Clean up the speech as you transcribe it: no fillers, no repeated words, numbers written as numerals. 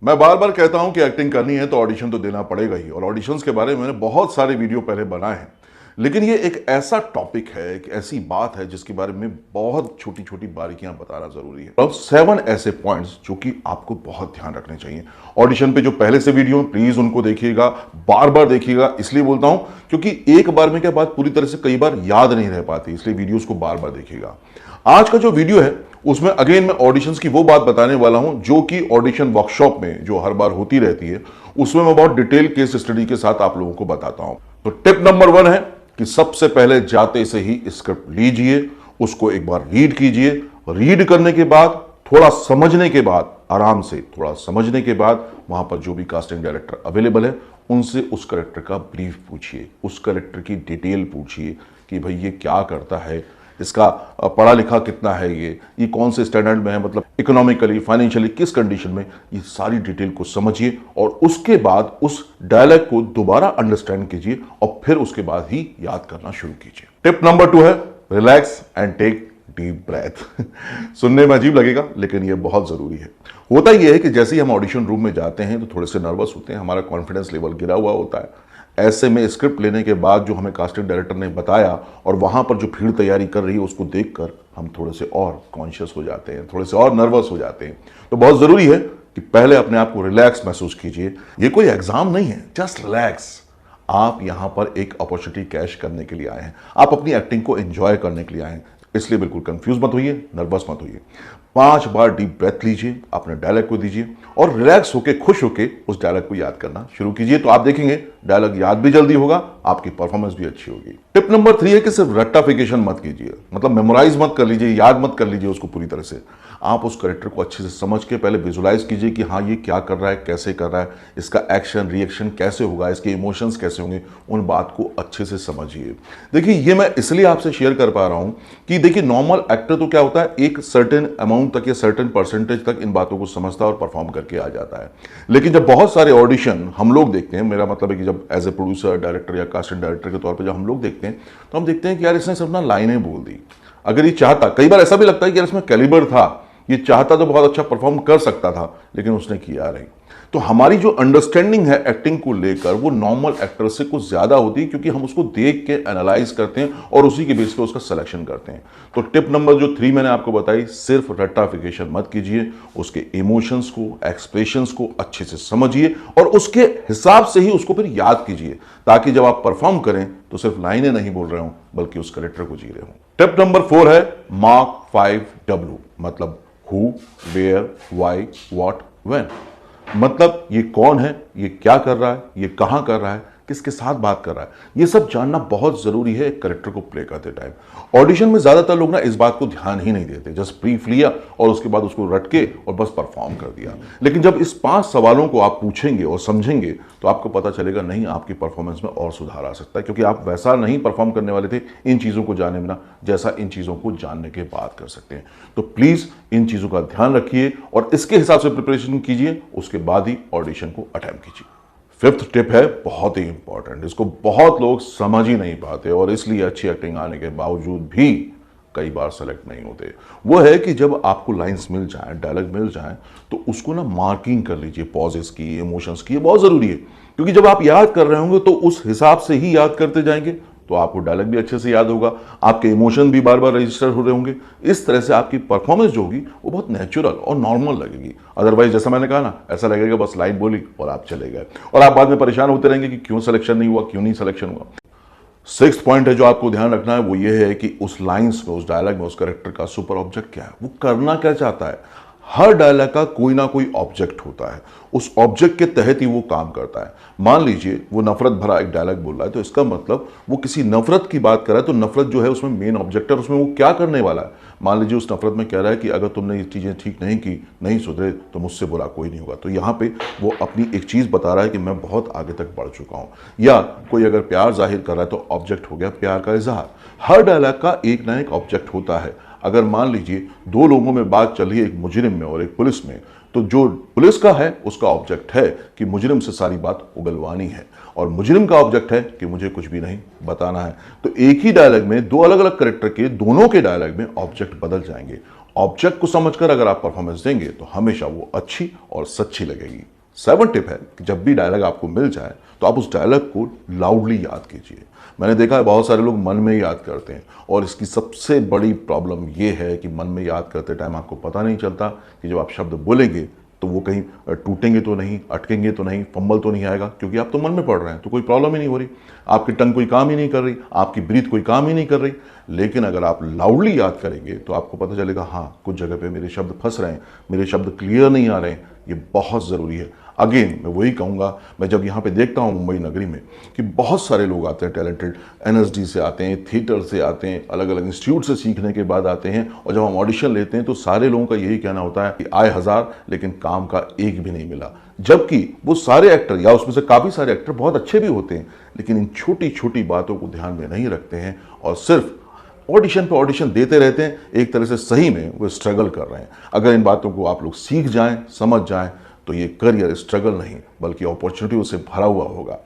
मैं बार बार कहता हूं कि एक्टिंग करनी है तो ऑडिशन तो देना पड़ेगा ही, और ऑडिशंस के बारे में मैंने बहुत सारे वीडियो पहले बनाए हैं। लेकिन ये एक ऐसा टॉपिक है, एक ऐसी बात है जिसके बारे में बहुत छोटी छोटी बारीकियां बताना जरूरी है। अब 7 ऐसे पॉइंट्स जो कि आपको बहुत ध्यान रखने चाहिए ऑडिशन पे। जो पहले से वीडियो प्लीज उनको देखिएगा, बार बार देखिएगा। इसलिए बोलता हूं क्योंकि एक बार में क्या बात पूरी तरह से कई बार याद नहीं रह पाती, इसलिए वीडियोस को बार बार देखिएगा। आज का जो वीडियो है उसमें अगेन मैं ऑडिशंस की वो बात बताने वाला हूं जो कि ऑडिशन वर्कशॉप में जो हर बार होती रहती है, उसमें मैं बहुत डिटेल केस स्टडी के साथ आप लोगों को बताता हूं। तो टिप नंबर 1 है कि सबसे पहले जाते से ही स्क्रिप्ट लीजिए, उसको एक बार रीड कीजिए। रीड करने के बाद, थोड़ा समझने के बाद, आराम से थोड़ा समझने के बाद वहां पर जो भी कास्टिंग डायरेक्टर अवेलेबल है उनसे उस कैरेक्टर का ब्रीफ पूछिए, उस कैरेक्टर की डिटेल पूछिए कि भाई ये क्या करता है, इसका पढ़ा लिखा कितना है, ये कौन से स्टैंडर्ड में है, मतलब इकोनॉमिकली, फाइनेंशियली किस कंडीशन में, ये सारी डिटेल को समझिए और उसके बाद उस डायलॉग को दोबारा अंडरस्टैंड कीजिए और फिर उसके बाद ही याद करना शुरू कीजिए। टिप नंबर 2 है relax and take deep breath. सुनने में अजीब लगेगा लेकिन यह बहुत जरूरी है। होता यह है कि जैसे ही हम ऑडिशन रूम में जाते हैं तो थोड़े से नर्वस होते हैं, हमारा कॉन्फिडेंस लेवल गिरा हुआ होता है। ऐसे में स्क्रिप्ट लेने के बाद जो हमें कास्टिंग डायरेक्टर ने बताया और वहां पर जो भीड़ तैयारी कर रही है उसको देखकर हम थोड़े से और कॉन्शियस हो जाते हैं, थोड़े से और नर्वस हो जाते हैं। तो बहुत जरूरी है कि पहले अपने आप को रिलैक्स महसूस कीजिए। ये कोई एग्जाम नहीं है, जस्ट रिलैक्स। आप यहां पर एक अपॉर्चुनिटी कैश करने के लिए आए हैं, आप अपनी एक्टिंग को एंजॉय करने के लिए आए हैं, इसलिए बिल्कुल कंफ्यूज मत होइए, नर्वस मत होइए। 5 बार डीप ब्रेथ लीजिए, अपने डायलॉग को दीजिए और रिलैक्स होकर, खुश होकर उस डायलॉग को याद करना शुरू कीजिए। तो आप देखेंगे डायलॉग याद भी जल्दी होगा, आपकी परफॉर्मेंस भी अच्छी होगी। टिप नंबर 3 है कि सिर्फ रट्टाफिकेशन मत कीजिए, मतलब मेमोराइज मत कर लीजिए, याद मत कर लीजिए उसको पूरी तरह से। आप उस कैरेक्टर को अच्छे से समझ के पहले विजुलाइज कीजिए कि हाँ ये क्या कर रहा है, कैसे कर रहा है, इसका एक्शन रिएक्शन कैसे होगा, इसके इमोशंस कैसे होंगे, उन बात को अच्छे से समझिए। देखिए ये मैं इसलिए आपसे शेयर कर पा रहा हूं कि देखिए नॉर्मल एक्टर तो क्या होता है, एक सर्टेन अमाउंट तक या सर्टेन परसेंटेज तक इन बातों को समझता है और परफॉर्म करके आ जाता है। लेकिन जब बहुत सारे ऑडिशन हम लोग देखते हैं, मेरा मतलब है कि जब एज ए प्रोड्यूसर, डायरेक्टर या कास्टिंग डायरेक्टर के तौर पर जब हम लोग देखते हैं तो हम देखते हैं कि यार इसने सिर्फ ना लाइनें बोल दी। अगर ये चाहता, कई बार ऐसा भी लगता है कि यार इसमें कैलिबर था, ये चाहता तो बहुत अच्छा परफॉर्म कर सकता था लेकिन उसने किया नहीं। तो हमारी जो अंडरस्टैंडिंग है एक्टिंग को लेकर वो नॉर्मल एक्टर से कुछ ज्यादा होती है, क्योंकि हम उसको देख के एनालाइज करते हैं और उसी के बेस पे उसका सिलेक्शन करते हैं। तो टिप नंबर जो 3 मैंने आपको बताई, सिर्फ रट्टाफिकेशन मत कीजिए, उसके इमोशंस को, एक्सप्रेशंस को अच्छे से समझिए और उसके हिसाब से ही उसको फिर याद कीजिए, ताकि जब आप परफॉर्म करें तो सिर्फ लाइनें नहीं बोल रहे हो बल्कि उस कैरेक्टर को जी रहे हो। टिप नंबर 4 है मार्क 5W, मतलब who, where, why, what, when. मतलब ये कौन है, ये क्या कर रहा है, ये कहां कर रहा है, किसके साथ बात कर रहा है, ये सब जानना बहुत जरूरी है एक कैरेक्टर को प्ले करते टाइम। ऑडिशन में ज्यादातर लोग ना इस बात को ध्यान ही नहीं देते, जस्ट ब्रीफ लिया और उसके बाद उसको रट के और बस परफॉर्म कर दिया। लेकिन जब इस 5 सवालों को आप पूछेंगे और समझेंगे तो आपको पता चलेगा नहीं, आपकी परफॉर्मेंस में और सुधार आ सकता है, क्योंकि आप वैसा नहीं परफॉर्म करने वाले थे इन चीजों को जानने में ना, जैसा इन चीजों को जानने के बाद कर सकते हैं। तो प्लीज इन चीजों का ध्यान रखिए और इसके हिसाब से प्रिपरेशन कीजिए, उसके बाद ही ऑडिशन को अटेम्प्ट कीजिए। 5th टिप है बहुत ही इंपॉर्टेंट, इसको बहुत लोग समझ ही नहीं पाते और इसलिए अच्छी एक्टिंग आने के बावजूद भी कई बार सेलेक्ट नहीं होते। वो है कि जब आपको लाइंस मिल जाए, डायलॉग मिल जाए, तो उसको ना मार्किंग कर लीजिए, पॉजेस की, इमोशंस की। ये बहुत जरूरी है क्योंकि जब आप याद कर रहे होंगे तो उस हिसाब से ही याद करते जाएंगे, तो आपको डायलॉग भी अच्छे से याद होगा, आपके इमोशन भी बार बार रजिस्टर हो रहे होंगे। इस तरह से आपकी परफॉर्मेंस जो होगी वो बहुत नेचुरल और नॉर्मल लगेगी। अदरवाइज जैसा मैंने कहा ना, ऐसा लगेगा बस लाइन बोली और आप चले गए और आप बाद में परेशान होते रहेंगे कि क्यों सिलेक्शन नहीं हुआ, क्यों नहीं सिलेक्शन हुआ। 6th पॉइंट है जो आपको ध्यान रखना है, वो ये है कि उस लाइन्स में, उस डायलॉग में उस कैरेक्टर का सुपर ऑब्जेक्ट क्या है, वो करना क्या चाहता है। हर डायलॉग का कोई ना कोई ऑब्जेक्ट होता है, उस ऑब्जेक्ट के तहत ही वो काम करता है। मान लीजिए वो नफरत भरा एक डायलॉग बोल रहा है तो इसका मतलब वो किसी नफरत की बात कर रहा है, तो नफरत जो है उसमें मेन ऑब्जेक्ट है, उसमें वो क्या करने वाला है। मान लीजिए उस नफरत में कह रहा है कि अगर तुमने ये चीजें ठीक नहीं की, नहीं सुधरे, तो मुझसे बुरा कोई नहीं होगा। तो यहाँ पे वो अपनी एक चीज बता रहा है कि मैं बहुत आगे तक बढ़ चुका हूं। या कोई अगर प्यार जाहिर कर रहा है तो ऑब्जेक्ट हो गया प्यार का इजहार। हर डायलॉग का एक ना एक ऑब्जेक्ट होता है। अगर मान लीजिए 2 लोगों में बात चल रही है, एक मुजरिम में और एक पुलिस में, तो जो पुलिस का है उसका ऑब्जेक्ट है कि मुजरिम से सारी बात उगलवानी है और मुजरिम का ऑब्जेक्ट है कि मुझे कुछ भी नहीं बताना है। तो एक ही डायलॉग में 2 अलग अलग कैरेक्टर के, दोनों के डायलॉग में ऑब्जेक्ट बदल जाएंगे। ऑब्जेक्ट को समझकर अगर आप परफॉर्मेंस देंगे तो हमेशा वो अच्छी और सच्ची लगेगी। 7 टिप है कि जब भी डायलॉग आपको मिल जाए तो आप उस डायलॉग को लाउडली याद कीजिए। मैंने देखा है बहुत सारे लोग मन में ही याद करते हैं और इसकी सबसे बड़ी प्रॉब्लम ये है कि मन में याद करते टाइम आपको पता नहीं चलता कि जब आप शब्द बोलेंगे तो वो कहीं टूटेंगे तो नहीं, अटकेंगे तो नहीं, फंबल तो नहीं आएगा, क्योंकि आप तो मन में पढ़ रहे हैं तो कोई प्रॉब्लम ही नहीं हो रही, आपकी टंग कोई काम ही नहीं कर रही, आपकी ब्रीथ कोई काम ही नहीं कर रही। लेकिन अगर आप लाउडली याद करेंगे तो आपको पता चलेगा हाँ कुछ जगह पे मेरे शब्द फंस रहे हैं, मेरे शब्द क्लियर नहीं आ रहे हैं। ये बहुत ज़रूरी है। अगेन मैं वही कहूँगा, मैं जब यहाँ पे देखता हूँ मुंबई नगरी में कि बहुत सारे लोग आते हैं टैलेंटेड, एनएसडी से आते हैं, थिएटर से आते हैं, अलग अलग इंस्टीट्यूट से सीखने के बाद आते हैं, और जब हम ऑडिशन लेते हैं तो सारे लोगों का यही कहना होता है कि आए 1000 लेकिन काम का एक भी नहीं मिला। जबकि वो सारे एक्टर या उसमें से काफ़ी सारे एक्टर बहुत अच्छे भी होते हैं, लेकिन इन छोटी छोटी बातों को ध्यान में नहीं रखते हैं और सिर्फ ऑडिशन पे ऑडिशन देते रहते हैं। एक तरह से सही में वो स्ट्रगल कर रहे हैं। अगर इन बातों को आप लोग सीख जाएं, समझ जाएं, तो ये करियर स्ट्रगल नहीं बल्कि अपॉर्चुनिटियों से भरा हुआ होगा।